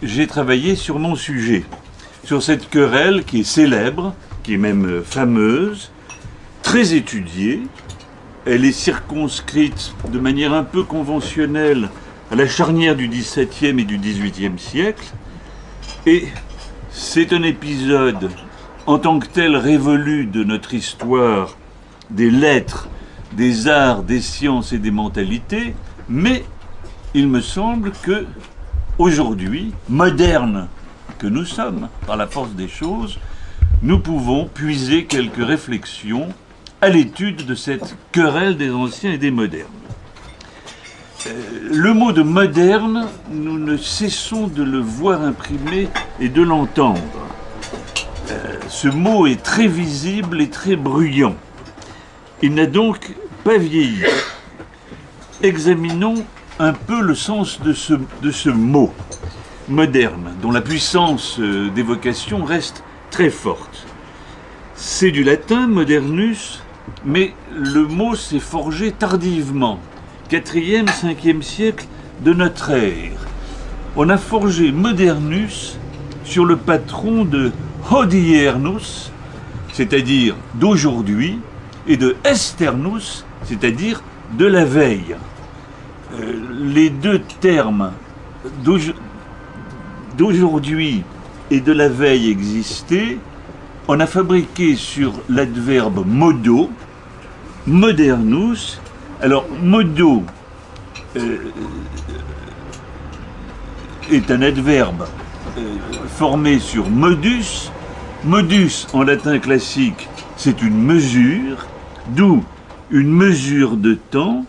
J'ai travaillé sur mon sujet, sur cette querelle qui est célèbre, qui est même fameuse, très étudiée. Elle est circonscrite de manière un peu conventionnelle à la charnière du XVIIe et du XVIIIe siècle. Et c'est un épisode en tant que tel révolu de notre histoire des lettres, des arts, des sciences et des mentalités, mais il me semble que aujourd'hui, modernes que nous sommes, par la force des choses, nous pouvons puiser quelques réflexions à l'étude de cette querelle des anciens et des modernes. Le mot de moderne, nous ne cessons de le voir imprimé et de l'entendre. Ce mot est très visible et très bruyant. Il n'a donc pas vieilli. Examinons un peu le sens de ce mot moderne, dont la puissance d'évocation reste très forte. C'est du latin modernus, mais le mot s'est forgé tardivement, 4e, 5e siècle de notre ère. On a forgé modernus sur le patron de hodiernus, c'est-à-dire d'aujourd'hui, et de esternus, c'est-à-dire de la veille. Les deux termes d'aujourd'hui et de la veille existaient, on a fabriqué sur l'adverbe modo, modernus. Alors modo est un adverbe formé sur modus. Modus en latin classique, c'est une mesure, d'où une mesure de temps.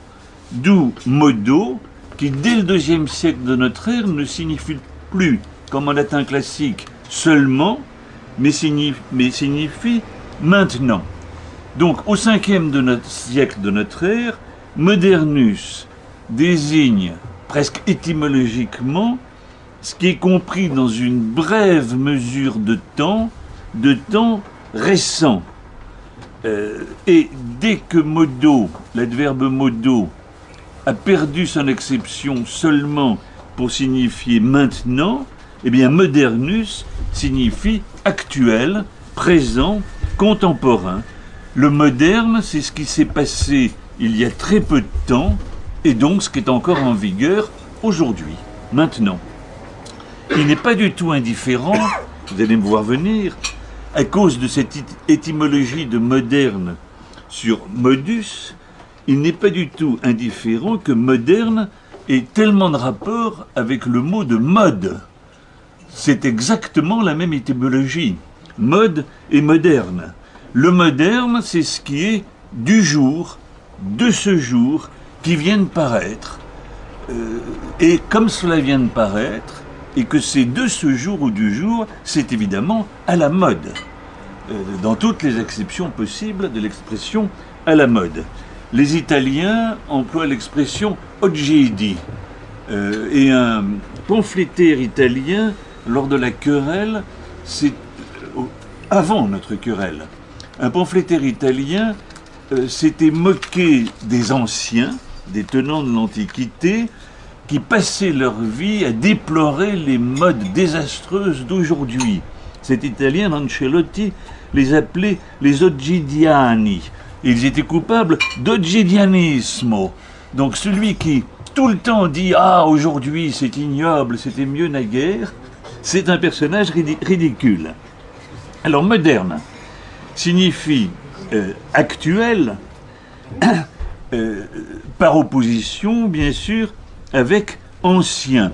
D'où modo, qui dès le IIe siècle de notre ère ne signifie plus, comme en latin classique, seulement, mais signifie maintenant. Donc au 5e siècle de notre ère, modernus désigne presque étymologiquement ce qui est compris dans une brève mesure de temps récent. Et dès que modo, l'adverbe modo, a perdu son acception seulement pour signifier maintenant, eh bien modernus signifie actuel, présent, contemporain. Le moderne, c'est ce qui s'est passé il y a très peu de temps, et donc ce qui est encore en vigueur aujourd'hui, maintenant. Il n'est pas du tout indifférent, vous allez me voir venir, à cause de cette étymologie de moderne sur modus, il n'est pas du tout indifférent que moderne ait tellement de rapport avec le mot de mode. C'est exactement la même étymologie. Mode et moderne. Le moderne, c'est ce qui est du jour, de ce jour, qui vient de paraître. Et comme cela vient de paraître, et que c'est de ce jour ou du jour, c'est évidemment à la mode. Dans toutes les acceptions possibles de l'expression à la mode. Les Italiens emploient l'expression oggi, et un pamphlétaire italien, lors de la querelle, c'est avant notre querelle, un pamphlétaire italien s'était moqué des anciens, des tenants de l'Antiquité, qui passaient leur vie à déplorer les modes désastreuses d'aujourd'hui. Cet Italien, Lancelotti, les appelait les oggidiani. Ils étaient coupables d'oggidianismo. Donc celui qui tout le temps dit « Ah, aujourd'hui c'est ignoble, c'était mieux naguère », c'est un personnage ridicule. Alors moderne signifie actuel, par opposition bien sûr avec ancien.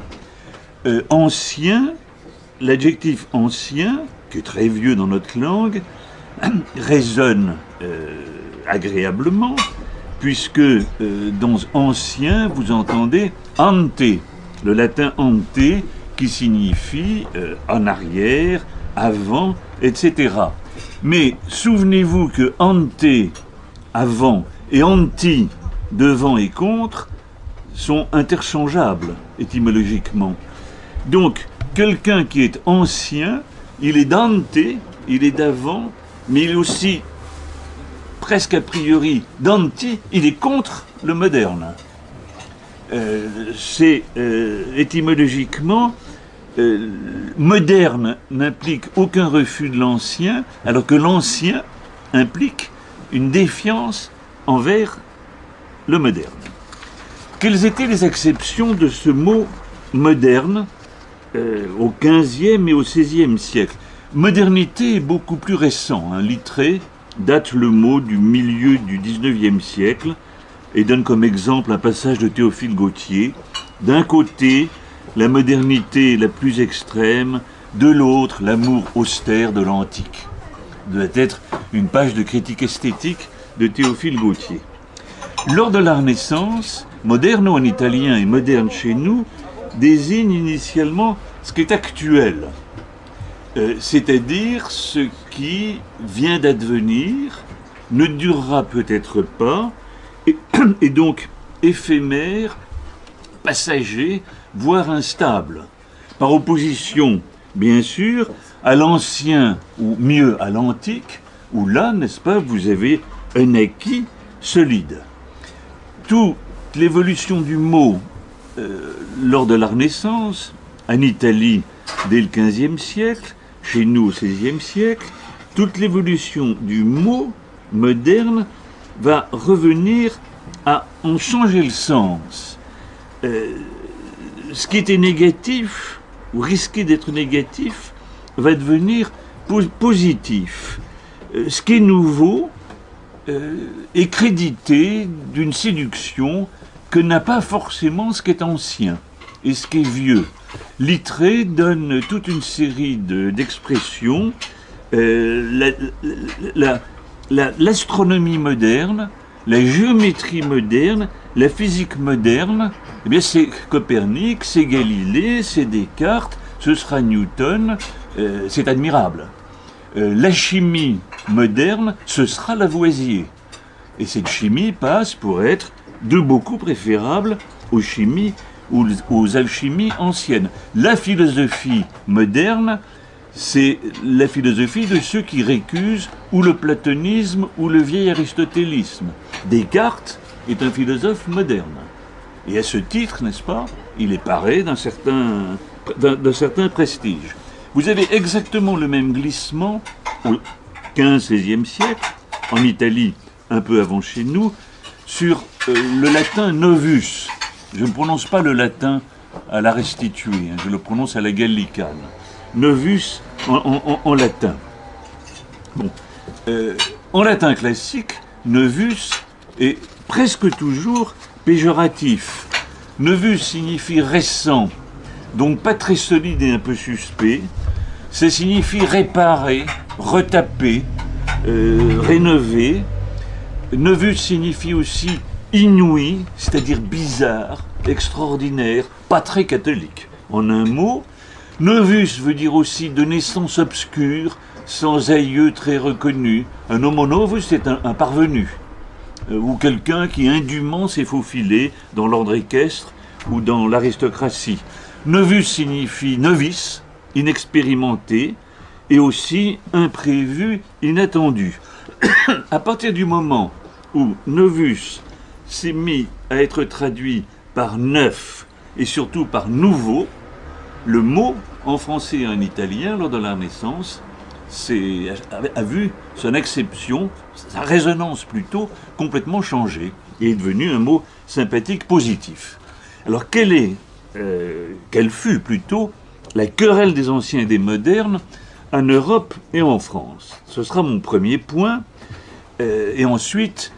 Ancien, l'adjectif ancien, qui est très vieux dans notre langue, résonne agréablement, puisque dans ancien, vous entendez ante, le latin ante, qui signifie en arrière, avant, etc. Mais souvenez-vous que ante, avant, et anti, devant et contre, sont interchangeables étymologiquement. Donc, quelqu'un qui est ancien, il est d'ante, il est d'avant, mais il est aussi, presque a priori, d'anti, il est contre le moderne. C'est étymologiquement moderne n'implique aucun refus de l'ancien, alors que l'ancien implique une défiance envers le moderne. Quelles étaient les acceptions de ce mot moderne au XVe et au XVIe siècle? Modernité est beaucoup plus récent. Littré date le mot du milieu du XIXe siècle et donne comme exemple un passage de Théophile Gautier. D'un côté, la modernité la plus extrême, de l'autre, l'amour austère de l'antique. Doit être une page de critique esthétique de Théophile Gautier. Lors de la Renaissance, moderno en italien et moderne chez nous désigne initialement ce qui est actuel, c'est-à-dire ce qui vient d'advenir, ne durera peut-être pas, et donc éphémère, passager, voire instable, par opposition, bien sûr, à l'ancien, ou mieux à l'antique, où là, n'est-ce pas, vous avez un acquis solide. Toute l'évolution du mot lors de la Renaissance, en Italie dès le XVe siècle, chez nous au XVIe siècle, toute l'évolution du mot moderne va revenir à en changer le sens. Ce qui était négatif, ou risqué d'être négatif, va devenir positif. Ce qui est nouveau est crédité d'une séduction que n'a pas forcément ce qui est ancien et ce qui est vieux. Littré donne toute une série d'expressions. L'astronomie moderne, la géométrie moderne, la physique moderne, eh bien c'est Copernic, c'est Galilée, c'est Descartes, ce sera Newton, c'est admirable. La chimie moderne, ce sera Lavoisier. Et cette chimie passe pour être de beaucoup préférable aux chimies ou aux alchimies anciennes. La philosophie moderne, c'est la philosophie de ceux qui récusent ou le platonisme ou le vieil aristotélisme. Descartes est un philosophe moderne. Et à ce titre, n'est-ce pas, il est paré d'un certain prestige. Vous avez exactement le même glissement au XV-XVIe siècle, en Italie, un peu avant chez nous, sur le latin novus. Je ne prononce pas le latin à la restituée, je le prononce à la gallicane. Novus en latin. Bon. En latin classique, novus est presque toujours péjoratif. Novus signifie récent, donc pas très solide et un peu suspect. Ça signifie réparer, retaper, rénover. Novus signifie aussi inouï, c'est-à-dire bizarre, extraordinaire, pas très catholique. En un mot, novus veut dire aussi de naissance obscure, sans aïeux très reconnu. Un homo novus, c'est un parvenu, ou quelqu'un qui indûment s'est faufilé dans l'ordre équestre ou dans l'aristocratie. Novus signifie novice, inexpérimenté, et aussi imprévu, inattendu. À partir du moment où novus s'est mis à être traduit par neuf et surtout par nouveau, le mot en français et en italien, lors de la Renaissance, a vu son acception, sa résonance plutôt, complètement changée et est devenu un mot sympathique, positif. Alors quelle fut plutôt la querelle des anciens et des modernes en Europe et en France? Ce sera mon premier point, et ensuite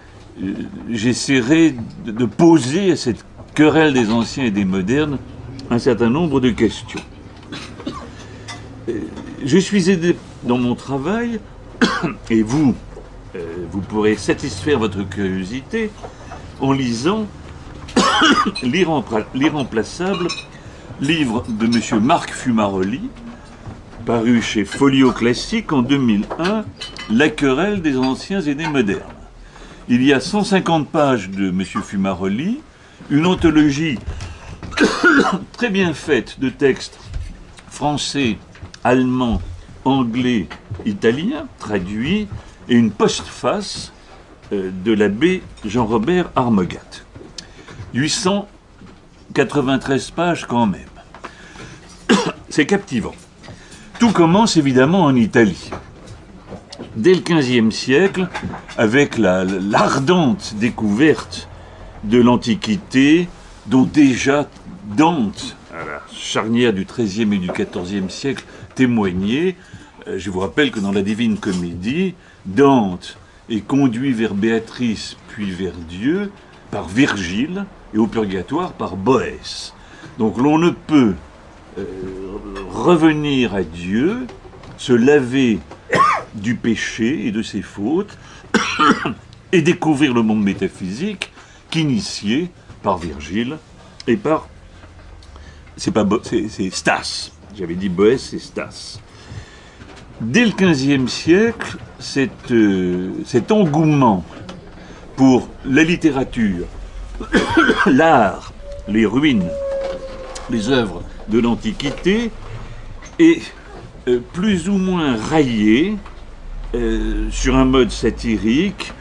j'essaierai de poser à cette querelle des anciens et des modernes un certain nombre de questions. Je suis aidé dans mon travail, et vous pourrez satisfaire votre curiosité en lisant L'Irremplaçable, livre de M. Marc Fumaroli, paru chez Folio Classique en 2001, La querelle des anciens et des modernes. Il y a 150 pages de M. Fumaroli, une anthologie très bien faite de textes français, allemands, anglais, italiens, traduits, et une postface de l'abbé Jean-Robert Armegat. 893 pages quand même. c'est captivant. Tout commence évidemment en Italie. Dès le XVe siècle, avec l'ardente découverte de l'Antiquité, dont déjà Dante, à la charnière du XIIIe et du XIVe siècle, témoignait. Je vous rappelle que dans la Divine Comédie, Dante est conduit vers Béatrice puis vers Dieu par Virgile et au purgatoire par Boès. Donc l'on ne peut revenir à Dieu, se laver du péché et de ses fautes et découvrir le monde métaphysique qu'initié par Virgile et par... c'est Stas. J'avais dit Boès, c'est Stas. Dès le XVe siècle, cet engouement pour la littérature, l'art, les ruines, les œuvres de l'Antiquité est plus ou moins raillé sur un mode satirique.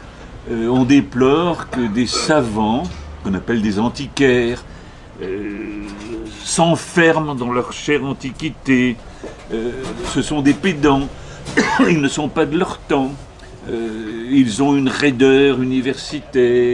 On déplore que des savants, qu'on appelle des antiquaires, s'enferment dans leur chère antiquité. Ce sont des pédants, ils ne sont pas de leur temps, ils ont une raideur universitaire.